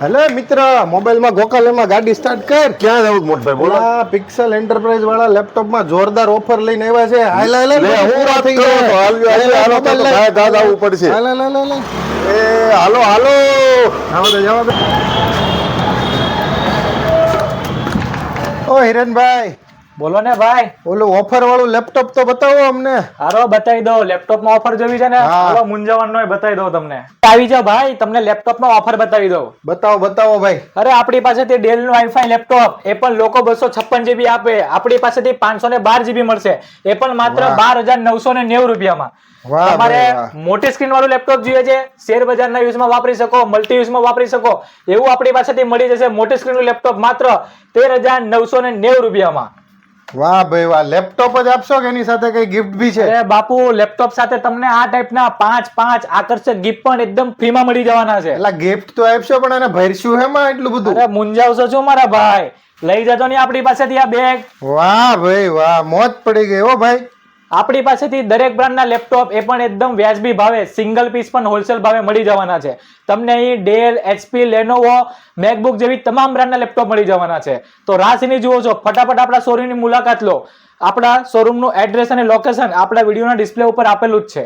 Hello મિત્ર, મોબાઈલમાં ગોકાલેમાં ગાડી સ્ટાર્ટ કર. ક્યાં જવું મોટભાઈ બોલો? પિક્સલ એન્ટરપ્રાઇઝ વાળા લેપટોપમાં જોરદાર ઓફર લઈને આવ્યા છે. હાલ હાલ હાલ, લે, હું વાત થઈ કરું ગયા. તો હાલ તો ભાઈ દાદા આવવું પડશે. હાલ હાલ હાલ હાલ. એ હાલો હાલો. જવા દે. ઓ હિરેનભાઈ, બોલો ને ભાઈ. ઓલું ઓફર વાળું લેપટોપ તો બતાવો અમને. હારો બતાવી દો. લેપટોપ માં ઓફર જોવી છે ને? હા. હાલો મૂંઝાવાનું બતાવી દો તમને. આવી જાઓ ભાઈ, તમને લેપટોપ માં ઓફર બતાવી દો. બતાવો બતાવો ભાઈ. અરે આપણી પાસેથી ડેલ નું i5 લેપટોપ, એ પણ લોકો 256 GB આપે. આપણી પાસેથી 512 GB મળશે, એ પણ માત્ર વાહ. 12,990 રૂપિયામાં. વાહ તમારે ભાઈ, વાહ. મોટી સ્ક્રીન વાળું લેપટોપ જોઈએ છે, શેર બજારના યુઝમાં વાપરી શકો, મલ્ટી યુઝમાં વાપરી શકો, એવું આપણી પાસેથી મળી જશે. મોટી સ્ક્રીન નું લેપટોપ માત્ર 13,990 રૂપિયામાં. વાહ ભાઈ વાહ. લેપટોપ જ આપશો કે એની સાથે કઈ ગિફ્ટ બી છે? અરે બાપુ, લેપટોપ સાથે તમને આ ટાઈપના પાંચ આકર્ષક ગિફ્ટ પણ એકદમ ફ્રીમાં મળી જવાના છે. એટલે ગિફ્ટ તો આપશો પણ એને ભરશું હેમાં એટલું બધું? અરે મૂંઝાવશો છો મારા ભાઈ, લઈ જજો ને આપણી પાસેથી આ બેગ. વાહ ભાઈ વાહ, મોજ પડી ગઈ હો ભાઈ. આપણી પાસેથી દરેક બ્રાન્ડના લેપટોપ એ પણ એકદમ વ્યાજબી ભાવે, સિંગલ પીસ પણ હોલસેલ ભાવે મળી જવાના છે. તમને અહીં ડેલ, HP, લેનોવો, મેકબુક જેવી તમામ બ્રાન્ડના લેપટોપ મળી જવાના છે. તો રાશિની જુઓ છો, ફટાફટ આપણા શોરૂમની મુલાકાત લો. આપણા શોરૂમનું એડ્રેસ અને લોકેશન આપણા વિડીયોના ડિસ્પ્લે ઉપર આપેલું જ છે.